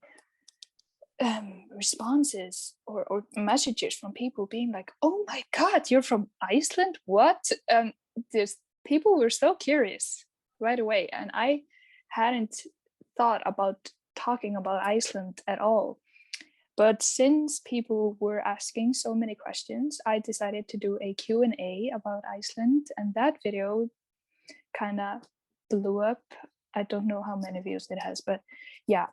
responses or messages from people being like, "Oh my God, you're from Iceland? What?" Just people were so curious right away, and I hadn't thought about talking about Iceland at all. But since people were asking so many questions, I decided to do a Q&A about Iceland, and that video kind of blew up. I don't know how many views it has, but yeah.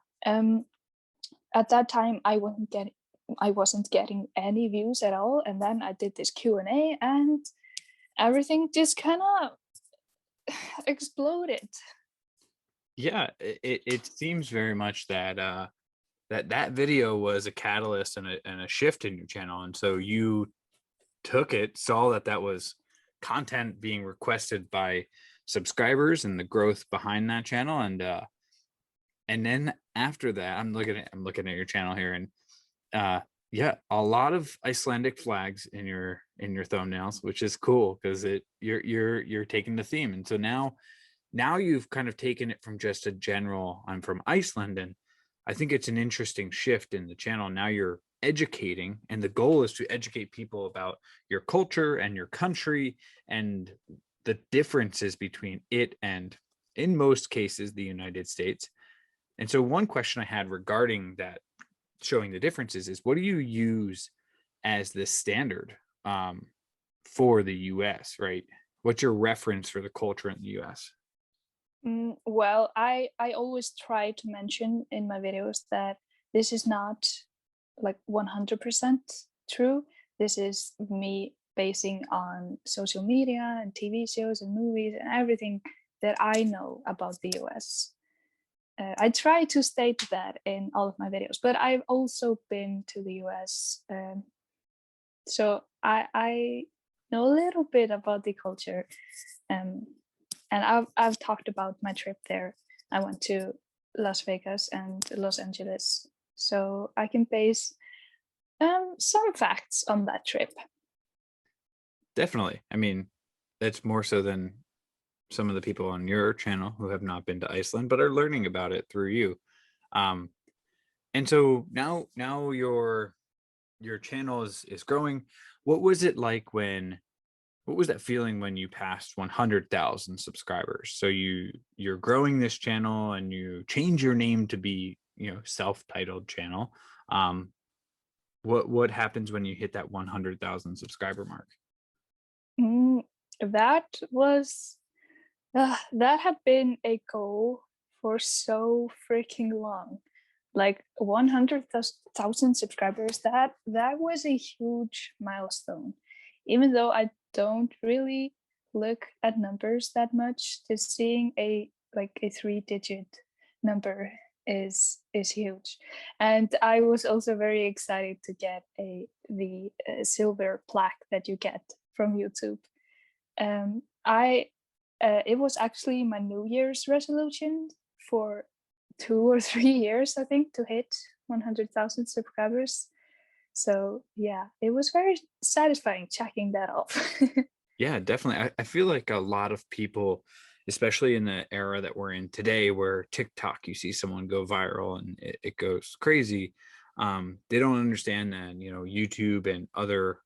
At that time, I wasn't getting any views at all, and then I did this Q&A, and everything just kind of exploded. Yeah, it seems very much that that video was a catalyst and a shift in your channel. And so you took it, saw that that was content being requested by subscribers and the growth behind that channel. And then after that, I'm looking at your channel here, and uh yeah, a lot of Icelandic flags in your thumbnails, which is cool because it you're taking the theme. And so now you've kind of taken it from just a general I'm from Iceland, and I think it's an interesting shift in the channel. Now you're educating, and the goal is to educate people about your culture and your country and the differences between it and, in most cases, the United States. And so one question I had regarding that, showing the differences, is what do you use as the standard for the US, right? What's your reference for the culture in the US? Well, I always try to mention in my videos that this is not like 100% true. This is me basing on social media and TV shows and movies and everything that I know about the US. I try to state that in all of my videos, but I've also been to the US. So I know a little bit about the culture. Um, and I've talked about my trip there. I went to Las Vegas and Los Angeles, so I can base some facts on that trip. Definitely. I mean, that's more so than some of the people on your channel who have not been to Iceland but are learning about it through you. Um, and so now your channel is growing. What was it like when what was that feeling when you passed 100,000 subscribers? So you're growing this channel and you change your name to be, self-titled channel. What happens when you hit that 100,000 subscriber mark? Mm, that was that had been a goal for so freaking long. Like 100,000 subscribers. That was a huge milestone. Even though I don't really look at numbers that much, just seeing a 3-digit number is huge. And I was also very excited to get the silver plaque that you get from YouTube. I It was actually my New Year's resolution for 2 or 3 years, I think, to hit 100,000 subscribers. So yeah, it was very satisfying checking that off. Yeah, definitely. I feel like a lot of people, especially in the era that we're in today, where TikTok, you see someone go viral and it goes crazy. They don't understand that, YouTube and other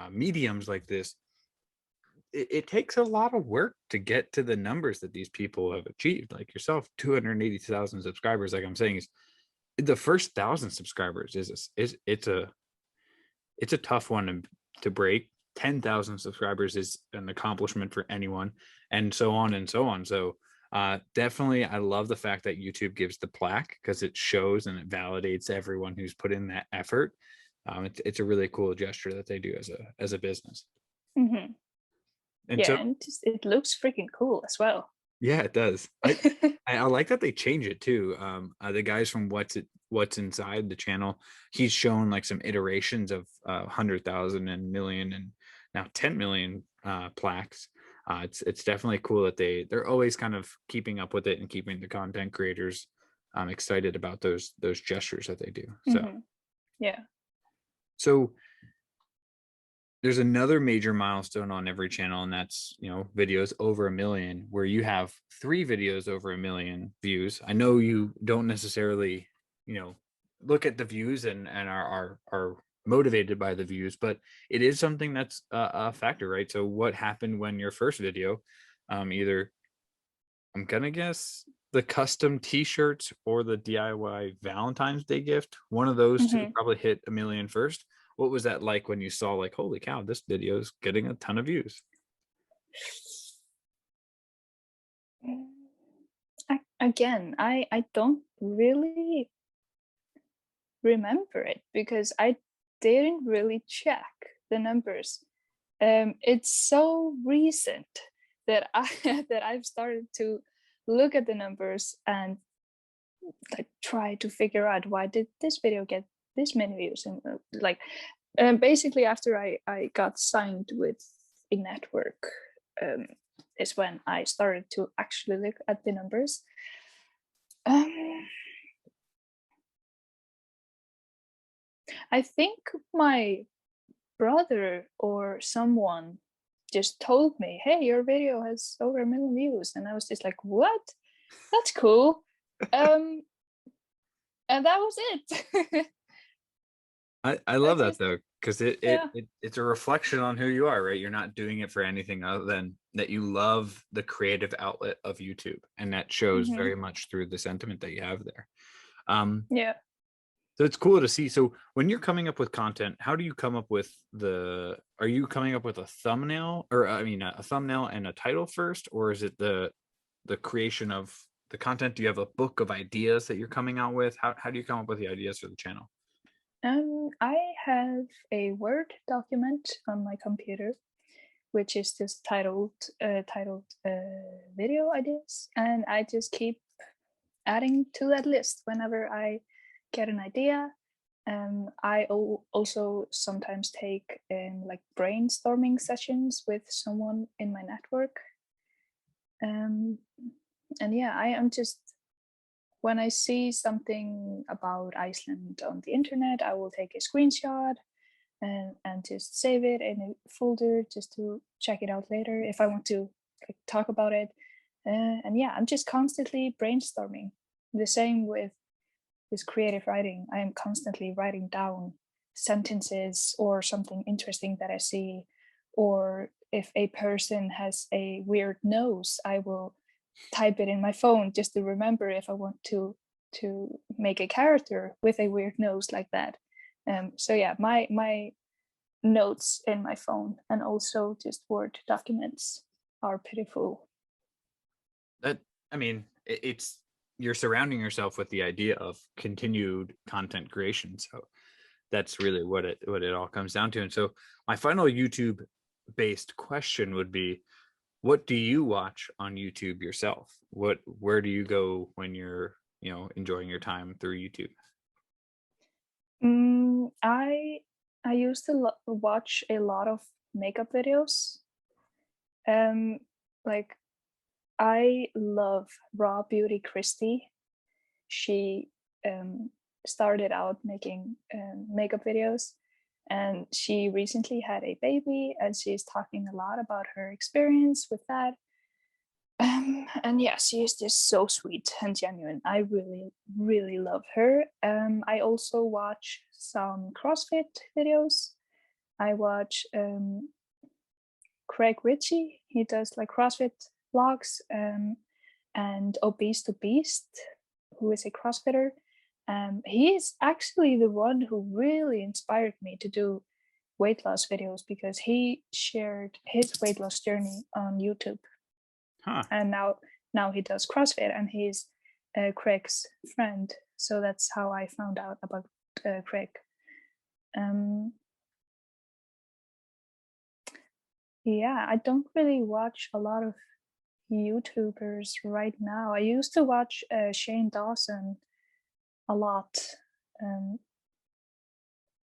mediums like this, it takes a lot of work to get to the numbers that these people have achieved. Like yourself, 280,000 subscribers, like I'm saying, is the first 1,000 subscribers it's a tough one to break. 10,000 subscribers is an accomplishment for anyone, and so on and so on. So definitely, I love the fact that YouTube gives the plaque because it shows and it validates everyone who's put in that effort. It's a really cool gesture that they do as a business. Hmm. And Yeah, so, and it looks freaking cool as well. yeah, it does. I like that they change it too. The guys from What's Inside the channel, he's shown like some iterations of 100,000 and million and now 10 million plaques. It's definitely cool that they're always kind of keeping up with it and keeping the content creators excited about those gestures that they do. Hmm. Yeah. So there's another major milestone on every channel, and that's videos over 1 million, where you have 3 videos over 1 million views. I know you don't necessarily look at the views and are motivated by the views, but it is something that's a factor, right? So what happened when your first video, either, I'm gonna guess, the custom t-shirts or the DIY Valentine's Day gift, one of those two Hmm. probably hit 1 million first. What was that like when you saw, like, holy cow, this video is getting a ton of views? I don't really remember it because I didn't really check the numbers. It's so recent that I that I've started to look at the numbers and like try to figure out why did this video get this many views, and basically after I got signed with a network, is when I started to actually look at the numbers. I think my brother or someone just told me, "Hey, your video has over 1 million views," and I was just like, "What? That's cool." And that was it. I I love that just, though, because yeah. it's a reflection on who you are, right? You're not doing it for anything other than that you love the creative outlet of YouTube, and that shows Hmm. very much through the sentiment that you have there. Um, Yeah. so it's cool to see. So when you're coming up with content, how do you come up with are you coming up with a thumbnail, or I mean a thumbnail and a title first, or is it the creation of the content? Do you have a book of ideas that you're coming out with? How do you come up with the ideas for the channel? I have a Word document on my computer, which is just titled video ideas, and I just keep adding to that list whenever I get an idea. Also sometimes take like brainstorming sessions with someone in my network. Um, and yeah, I am just, when I see something about Iceland on the internet, I will take a screenshot and just save it in a folder just to check it out later if I want to like, talk about it. And yeah, I'm just constantly brainstorming. The same with this creative writing. I am constantly writing down sentences or something interesting that I see, or if a person has a weird nose, I will type it in my phone just to remember if I want to make a character with a weird nose like that. So yeah, my notes in my phone and also just Word documents are pretty full. That I mean, it's you're surrounding yourself with the idea of continued content creation. So that's really what it all comes down to. And so my final YouTube based question would be, what do you watch on YouTube yourself? Where do you go when you're, enjoying your time through YouTube? I used to watch a lot of makeup videos. Um, like I love Raw Beauty Christie. She started out making makeup videos, and she recently had a baby, and she's talking a lot about her experience with that. And yeah, she is just so sweet and genuine. I really, really love her. I also watch some CrossFit videos. I watch Craig Ritchie. He does like CrossFit vlogs, and Obese to Beast, who is a CrossFitter. He is actually the one who really inspired me to do weight loss videos because he shared his weight loss journey on YouTube, Huh. and now he does CrossFit, and he's Craig's friend. So that's how I found out about Craig. Um, yeah, I don't really watch a lot of YouTubers right now. I used to watch Shane Dawson a lot, um,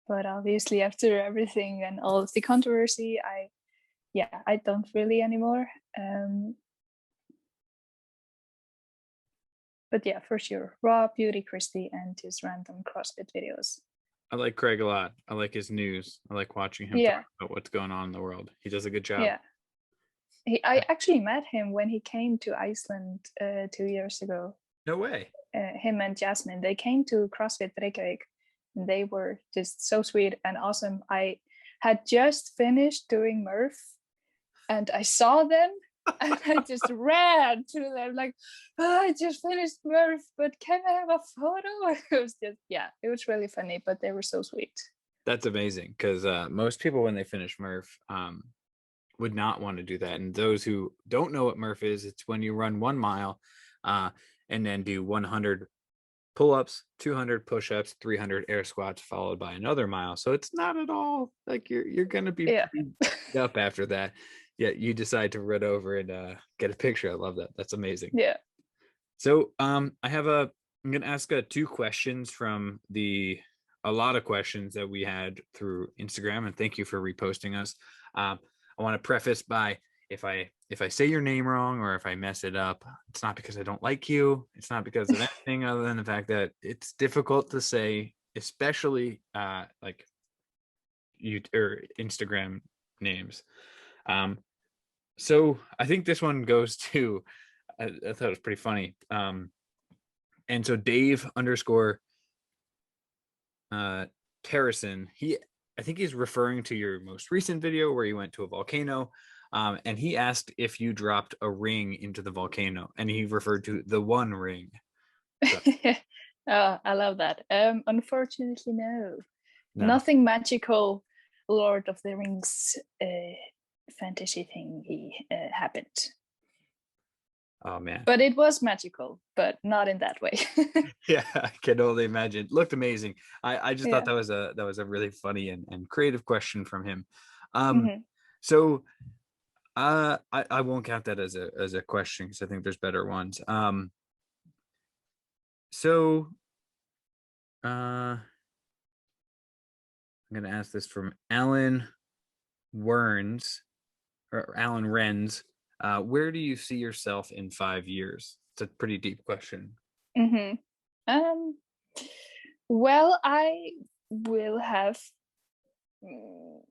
but obviously after everything and all of the controversy, I don't really anymore. But yeah, for sure, Raw Beauty Christie and his random CrossFit videos. I like Craig a lot. I like his news. I like watching him talk Yeah, about what's going on in the world. He does a good job. yeah. I actually met him when he came to Iceland 2 years ago. No way. Him and Jasmine, they came to CrossFit Reykjavik, and they were just so sweet and awesome. I had just finished doing Murph, and I saw them, and I just ran to them like, oh, I just finished Murph, but can I have a photo? It was just, yeah, it was really funny, but they were so sweet. That's amazing because most people, when they finish Murph, would not want to do that. And those who don't know what Murph is, it's when you run 1 mile uh, and then do 100 pull-ups, 200 push-ups, 300 air squats, followed by another mile. So it's not at all like you're gonna be Yeah. pretty beat up after that. Yet you decide to run over and get a picture. I love that. That's amazing. Yeah. So I'm gonna ask two questions from a lot of questions that we had through Instagram, and thank you for reposting us. I want to preface by, if I say your name wrong or if I mess it up, it's not because I don't like you. It's not because of anything other than the fact that it's difficult to say, especially like you or Instagram names. Um, so I think this one goes to, I thought it was pretty funny. And so Dave underscore Harrison, I think he's referring to your most recent video where you went to a volcano, and he asked if you dropped a ring into the volcano, and he referred to the One Ring. So. Oh, I love that. Unfortunately, no. No. Nothing magical Lord of the Rings fantasy thingy happened. Oh man. But it was magical, but not in that way. Yeah, I can only imagine. It looked amazing. I just thought Yeah. that was a really funny and creative question from him. Mm-hmm. So I won't count that as a question because I think there's better ones. So I'm gonna ask this from Alan Werns or Alan Renz. Where do you see yourself in 5 years? It's a pretty deep question. Mm-hmm. Well, I will have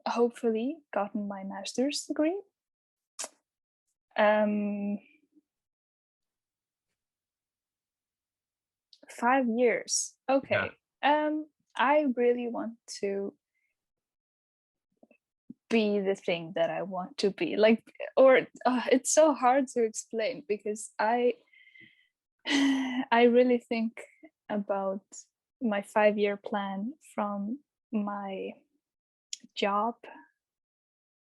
hopefully gotten my master's degree. 5 years. Okay. Yeah. I really want to be the thing that I want to be. Like, or it's so hard to explain because I really think about my 5-year plan from my job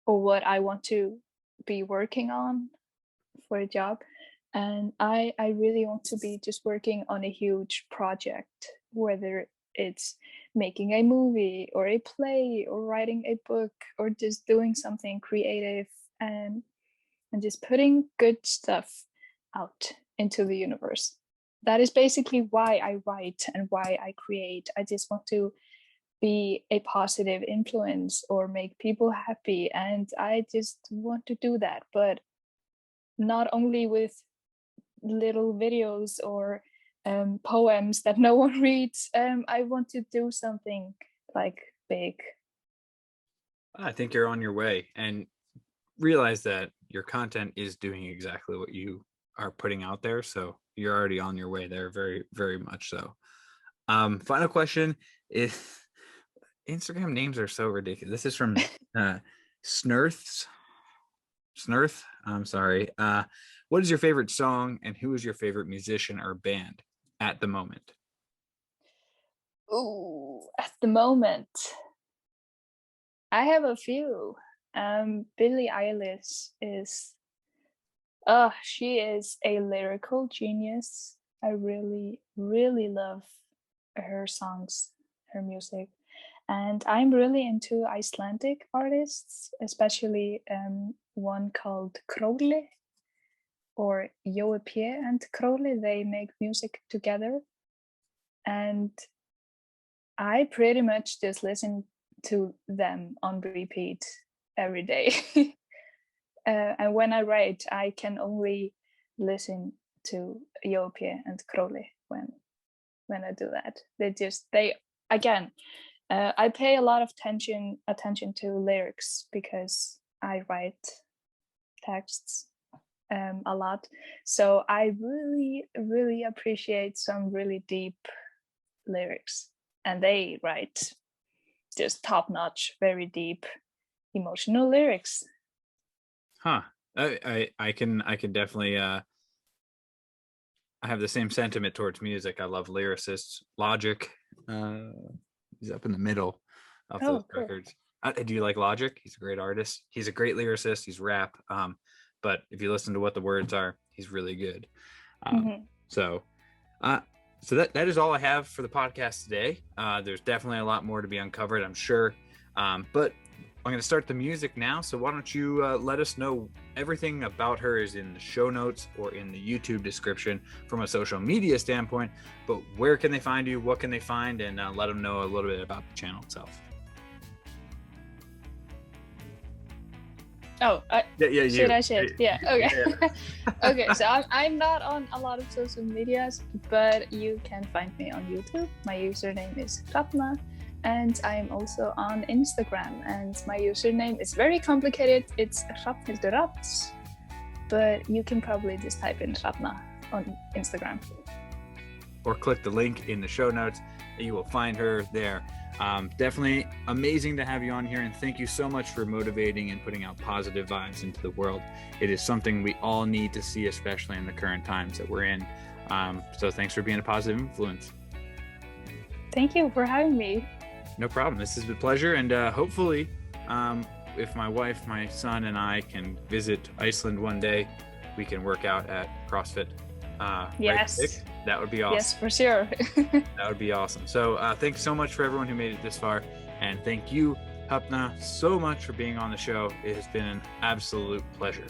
or what I want to be working on for a job. And I really want to be just working on a huge project, whether it's making a movie or a play or writing a book or just doing something creative and just putting good stuff out into the universe. That is basically why I write and why I create. I just want to be a positive influence or make people happy, and I just want to do that, but not only with little videos or poems that no one reads. I want to do something like big. I think you're on your way, and realize that your content is doing exactly what you are putting out there. So you're already on your way there, very, very much so. Final question is Instagram names are so ridiculous. This is from Snurth. I'm sorry. What is your favorite song and who is your favorite musician or band at the moment? Ooh, at the moment, I have a few. Billie Eilish is, she is a lyrical genius. I really, really love her songs, her music. And I'm really into Icelandic artists, especially one called Króli or Jói P and Króli. They make music together. And I pretty much just listen to them on repeat every day. And when I write, I can only listen to Jói P and Króli when I do that. They again, I pay a lot of attention to lyrics because I write texts a lot. So I really, really appreciate some really deep lyrics, and they write just top-notch, very deep, emotional lyrics. Huh. I can definitely I have the same sentiment towards music. I love lyricists. Logic. He's up in the middle of those Cool. records. Do you like Logic? He's a great artist. He's a great lyricist. He's rap. But if you listen to what the words are, he's really good. Mm-hmm. So that is all I have for the podcast today. There's definitely a lot more to be uncovered, I'm sure. But I'm going to start the music now. So why don't you let us know? Everything about her is in the show notes or in the YouTube description from a social media standpoint. But where can they find you? What can they find? And let them know a little bit about the channel itself. Oh, yeah, should I say it? Yeah, okay. Yeah. Okay, so I'm not on a lot of social medias, but you can find me on YouTube. My username is Hrafna, and I'm also on Instagram, and my username is very complicated. It's Hrafna, but you can probably just type in Hrafna on Instagram. or click the link in the show notes. You will find her there. Definitely amazing to have you on here, and thank you so much for motivating and putting out positive vibes into the world. It is something we all need to see, especially in the current times that we're in. So thanks for being a positive influence. Thank you for having me. No problem. This has been a pleasure, and hopefully if my wife, my son, and I can visit Iceland one day, we can work out at CrossFit. Yes. Right? That would be awesome. Yes, for sure. That would be awesome. So thanks so much for everyone who made it this far. And thank you, Hepna, so much for being on the show. It has been an absolute pleasure.